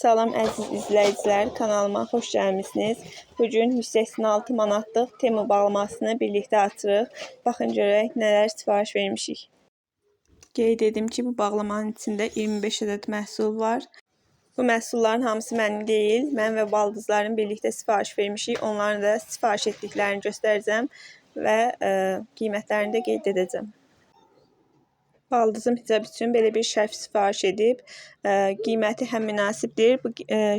Salam əziz izləyicilər, kanalıma xoş gəlmisiniz. Bugün 186 manatlıq Temu bağlamasını birlikdə açırıq. Baxın görək nələr sifariş vermişik. Qeyd edim ki, bu bağlamanın içində 25 ədəd məhsul var. Bu məhsulların hamısı mənim deyil. Mən və baldızlarım birlikdə sifariş vermişik. Onların da sifariş etdiklərini göstərəcəm və qiymətlərini də qeyd edəcəm. Baldızım hicab üçün belə bir şərf sifariş edib. Qiyməti həm münasibdir. Bu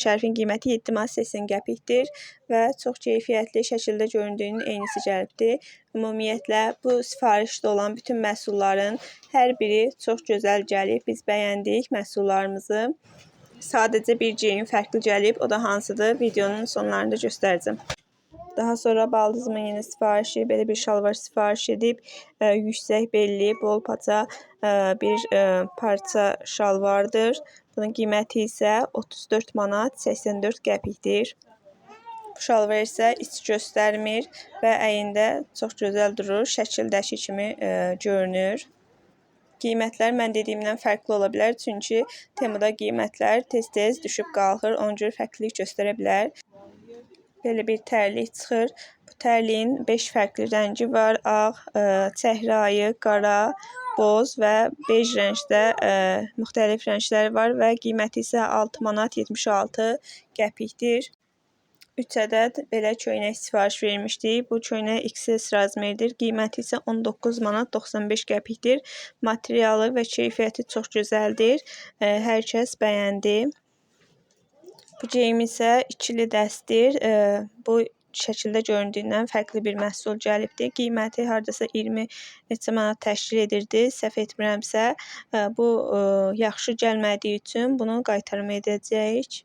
şərfin qiyməti 7 manat 80 qəpikdir və çox keyfiyyətli şəkildə göründüyünün eynisi gəlibdir. Ümumiyyətlə bu sifarişdə olan bütün məhsulların hər biri çox gözəl gəlib. Biz bəyəndik məhsullarımızı. Sadəcə bir ceyim fərqli gəlib. O da hansıdır? Videonun sonlarında göstərəcəm. Daha sonra baldızımın yeni sifarişi belə bir şalvar sifariş edib. Yüksək belli, bol paça bir parça şalvardır. Bunun qiyməti isə 34 manat 84 qəpikdir. Bu şalvar isə iç göstərmir və əynində çox gözəl durur. Şəkildəki kimi görünür. Qiymətlər mən dediyimdən fərqli ola bilər. Çünki Temuda qiymətlər tez-tez düşüb qalxır. Ona görə fərqlilik göstərə bilər. Belə bir tərlik çıxır. Bu tərliyin 5 fərqli rəngi var. Ağ, çəhrayı, qara, boz və bej rəngdə müxtəlif rənglər var və qiyməti isə 6 manat 76 qəpikdir. 3 ədəd belə köynək sifariş vermişdik. Bu köynək XS razmerdir. Qiyməti isə 19 manat 95 qəpikdir. Materialı və keyfiyyəti çox gözəldir. Hər kəs bəyəndi. Bu geyim isə ikili dəstdir. Bu şəkildə göründüyündən fərqli bir məhsul gəlibdir. Qiyməti hardasa 20 neçə manat təşkil edirdi. Səhv etmirəmsə, bu yaxşı gəlmədiyi üçün bunu qaytarma edəcəyik.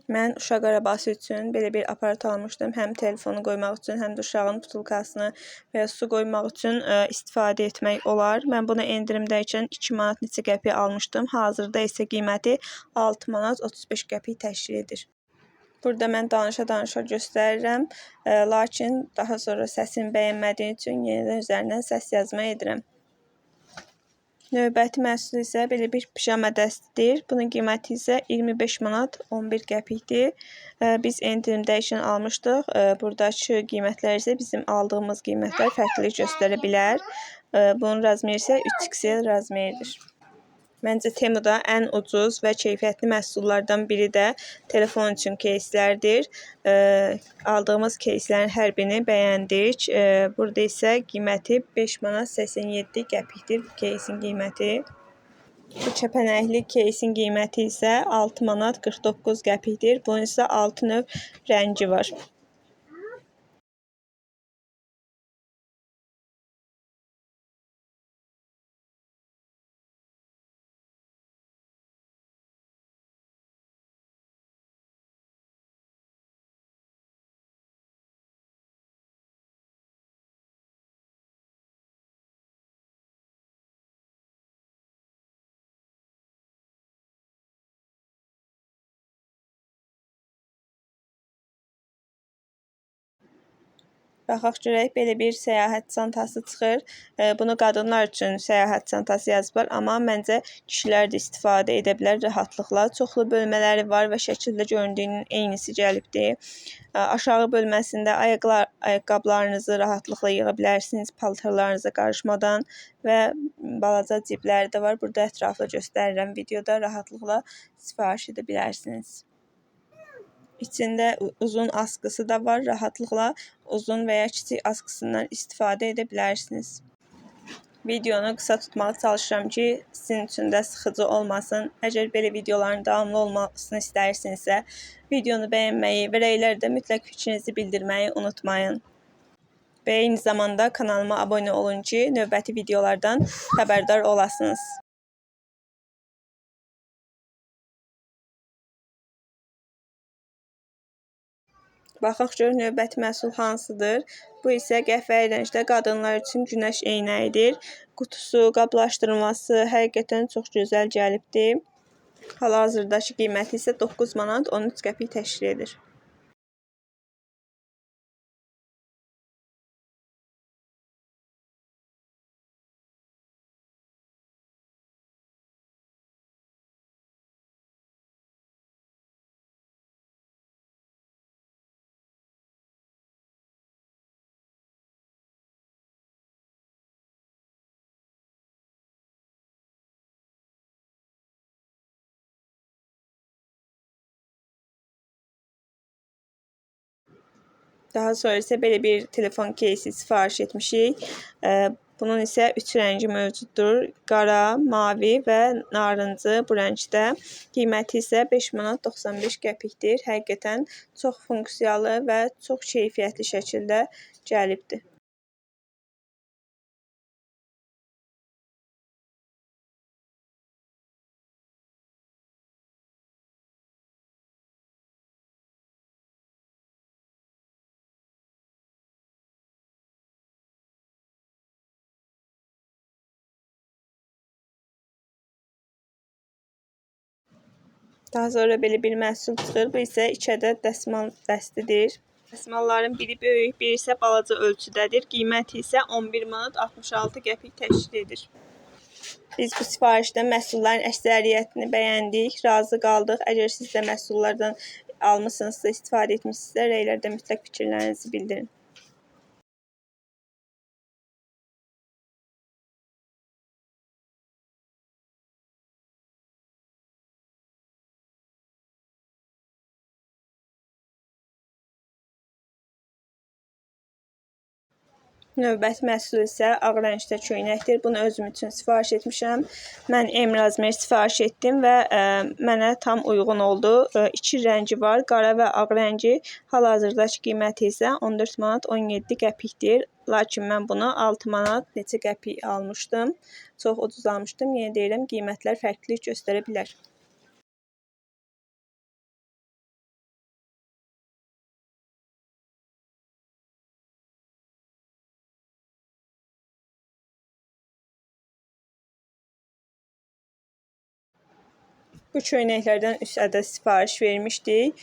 Mən uşaq arabası üçün belə bir aparat almışdım. Həm telefonu qoymaq üçün, həm də uşağın butulkasını və ya su qoymaq üçün istifadə etmək olar. Mən bunu endirimdəykən 2 manat neçə qəpik almışdım. Hazırda isə qiyməti 6 manat 35 qəpik təşkil edir. Burada mən danışa-danışa göstərirəm. Lakin daha sonra səsimi bəyənmədiyi üçün yenidən üzərindən səs yazma edirəm. Növbəti məhsul isə belə bir pijama dəstidir. Bunun qiyməti isə 25 manat 11 qəpikdir. Biz endirimdəykən almışdıq. Buradakı qiymətlər isə bizim aldığımız qiymətlər fərqlilik göstərə bilər. Bunun razmeri isə 3XL razmeridir. Məncə Temuda ən ucuz və keyfiyyətli məhsullardan biri də telefon üçün keyslərdir. Aldığımız keyslərin hər birini bəyəndik. Burada isə qiyməti 5 manat 87 qəpikdir bu keysin qiyməti. Bu kəpənəkli keysin qiyməti isə 6 manat 49 qəpikdir. Bunun isə 6 növ rəngi var. Baxaq görək, belə bir səyahət çantası çıxır. Bunu qadınlar üçün səyahət çantası yazıblar, amma məncə kişilər də istifadə edə bilər rahatlıqla. Çoxlu bölmələri var və şəkildə göründüyünün eynisi gəlibdir. Aşağı bölməsində ayaqqabılarınızı rahatlıqla yığa bilərsiniz, paltarlarınıza qarışmadan və balaca cibləri də var. Burada ətraflı göstərirəm videoda, rahatlıqla sifariş edə bilərsiniz. İçində uzun askısı da var. Rahatlıqla uzun və ya kiçik askısından istifadə edə bilərsiniz. Videonu qısa tutmağa çalışıram ki, sizin üçün də sıxıcı olmasın. Əgər belə videoların davamlı olmasını istəyirsinizsə, videonu bəyənməyi və rəylərdə mütləq fikrinizi bildirməyi unutmayın. Və eyni zamanda kanalıma abunə olun ki, növbəti videolardan xəbərdar olasınız. Baxaq gör növbəti məhsul hansıdır. Bu isə qəhvəyi rəngdə qadınlar üçün günəş eynəyidir. Qutusu, qablaşdırması həqiqətən çox gözəl gəlibdir. Hal-hazırdakı qiyməti isə 9 manat 13 qəpik təşkil edir. Daha sonra isə belə bir telefon кейsi sifariş etmişik. Bunun isə 3 rəngi mövcuddur. Qara, mavi və narıncı bu rəngdə. Qiyməti isə 5 manat 95 qəpikdir. Həqiqətən çox funksiyalı və çox keyfiyyətli şəkildə gəlibdir. Daha sonra belə bir məhsul çıxır. Bu isə 2 ədəd dəsmal dəstidir. Dəsmalların biri böyük, biri isə balaca ölçüdədir. Qiyməti isə 11 manat 66 qəpik təşkil edir. Biz bu sifarişdən məhsulların əksəriyyətini bəyəndik, razı qaldıq. Əgər siz də məhsullardan almısınızsa, istifadə etmişsinizsə, rəylərdə mütləq fikirlərinizi bildirin. Növbəti məhsul isə ağ rəngdə köynəkdir. Bunu özüm üçün sifariş etmişəm. Mən M razmer sifariş etdim və mənə tam uyğun oldu. 2 rəngi var, qara və ağ rəngi. Hal-hazırdakı qiyməti isə 14 manat 17 qəpikdir. Lakin mən bunu 6 manat neçə qəpik almışdım. Çox ucuz almışdım. Yenə deyirəm, qiymətlər fərqlilik göstərə bilər. Bu köynəklərdən 3 ədəd sifariş vermişdik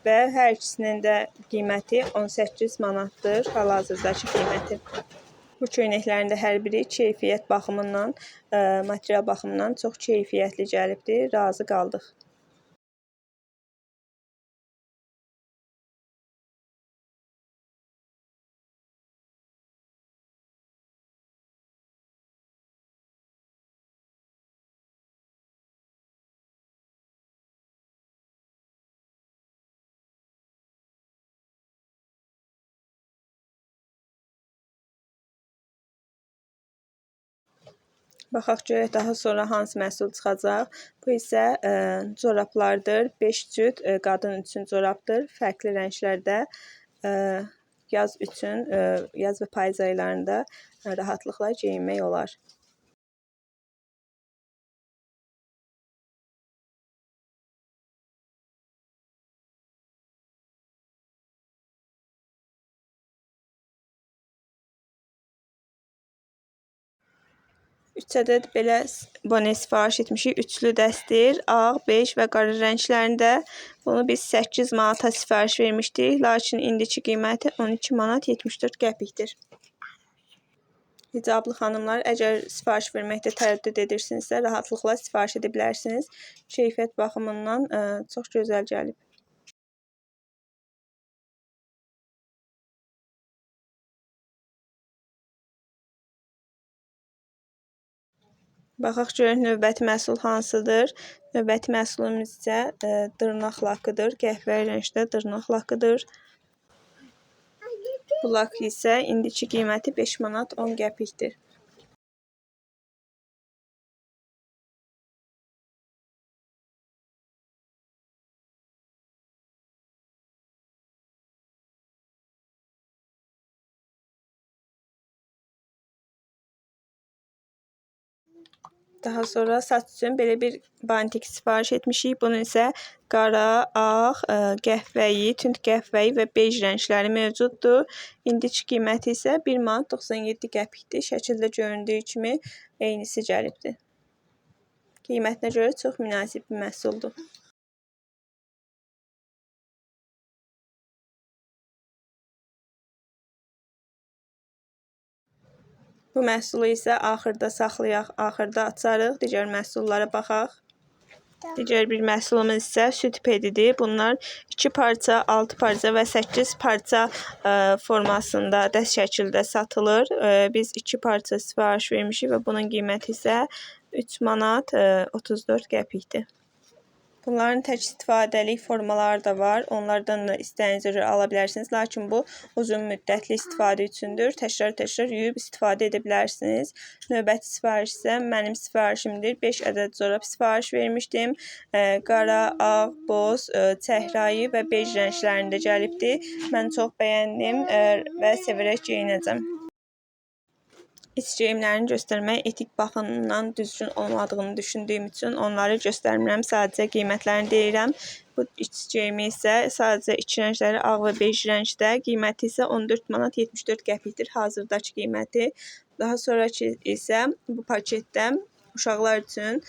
və hər ikisinin də qiyməti 18 manatdır, hal-hazırdakı qiyməti. Bu köynəklərin də hər biri keyfiyyət baxımından, material baxımından çox keyfiyyətli gəlibdir, razı qaldıq. Baxaq görək daha sonra hansı məhsul çıxacaq. Bu isə corablardır. 5 cüt qadın üçün corabdır. Fərqli rənglərdə yaz üçün, yaz və payız aylarında rahatlıqla geyinmək olar. Üç ədəd belə bone sifariş etmişik. Üçlü dəstir, ağ, bej və qara rənglərində. Bunu biz 8 manata sifariş vermişdik. Lakin indiki qiyməti 12 manat 74 qəpikdir. Hicablı xanımlar, əgər sifariş verməkdə tərəddüd edirsinizsə, rahatlıqla sifariş edə bilərsiniz. Keyfiyyət baxımından çox gözəl gəlib. Baxaq görək növbəti məhsul hansıdır. Növbəti məhsulumuz isə dırnaq lakıdır. Qəhvəyi rəngdə dırnaq lakıdır. Bu lak isə indiki qiyməti 5 manat 10 qəpikdir. Daha sonra saç üçün belə bir bantik sifariş etmişik. Bunun isə qara, ağ, qəhvəyi, tünd qəhvəyi və bej rəngləri mövcuddur. İndiki qiyməti isə 1 manat 97 qəpikdir. Şəkildə göründüyü kimi eynisi gəlibdir. Qiymətinə görə çox münasib bir məhsuldur. Bu məhsulu isə axırda saxlayaq, axırda açarıq, digər məhsullara baxaq. Digər bir məhsulumuz isə süd pedidir. Bunlar 2 parça, 6 parça və 8 parça formasında dəst şəkildə satılır. Biz 2 parça sifariş vermişik və bunun qiyməti isə 3 manat 34 qəpikdir. Bunların tək istifadəlik formaları da var. Onlardan da istəyiniz görə ala bilərsiniz. Lakin bu uzun müddətli istifadə üçündür. Təkrar yuyub istifadə edə bilərsiniz. Növbəti sifariş isə mənim sifarişimdir. 5 ədəd corab sifariş vermişdim. Qara, ağ, boz, çəhrayı və bej rənglərində gəlibdir. Mən çox bəyəndim və sevərək geyinəcəm. İç geyimlərini göstərmək etik baxımdan düzgün olmadığını düşündüyüm üçün onları göstərmirəm. Sadəcə qiymətlərini deyirəm. Bu iç geyimi isə sadəcə iç rəngləri ağ və bej rəngdə. Qiyməti isə 14 manat 74 qəpikdir hazırdakı qiyməti. Daha sonraki isə bu paketdə uşaqlar üçün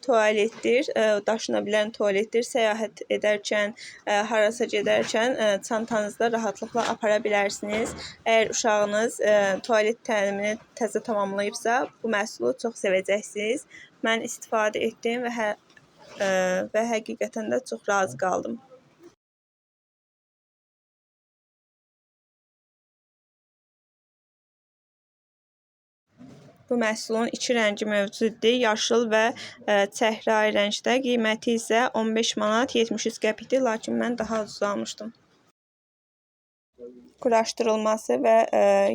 tualetdir, daşına bilən tualetdir. Səyahət edərkən, harasa gedərkən çantanızda rahatlıqla apara bilərsiniz. Əgər uşağınız tualet təlimini təzə tamamlayıbsa, bu məhsulu çox sevəcəksiniz. Mən istifadə etdim və həqiqətən də çox razı qaldım. Bu məhsulun iki rəngi mövcuddur. Yaşıl və çəhrayı rəngdə. Qiyməti isə 15 manat 73 qəpikdir. Lakin mən daha ucuz almışdım. Quraşdırılması və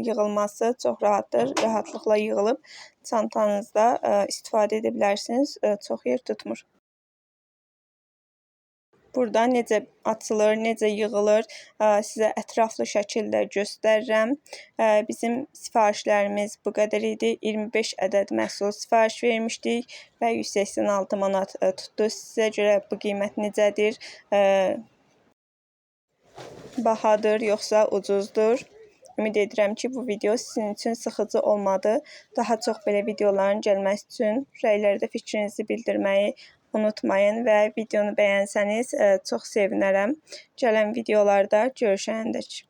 yığılması çox rahatdır. Rahatlıqla yığılıb çantanızda istifadə edə bilərsiniz. Çox yer tutmur. Burada necə açılır, necə yığılır sizə ətraflı şəkildə göstərirəm. Bizim sifarişlərimiz bu qədər idi. 25 ədəd məhsul sifariş vermişdik və 186 manat tutdu. Sizə görə bu qiymət necədir? Bahadır, yoxsa ucuzdur? Ümid edirəm ki, bu video sizin üçün sıxıcı olmadı. Daha çox belə videoların gəlməsi üçün rəylərdə fikrinizi bildirməyi unutmayın və videonu bəyənsəniz çox sevinərəm. Gələn videolarda görüşəndək.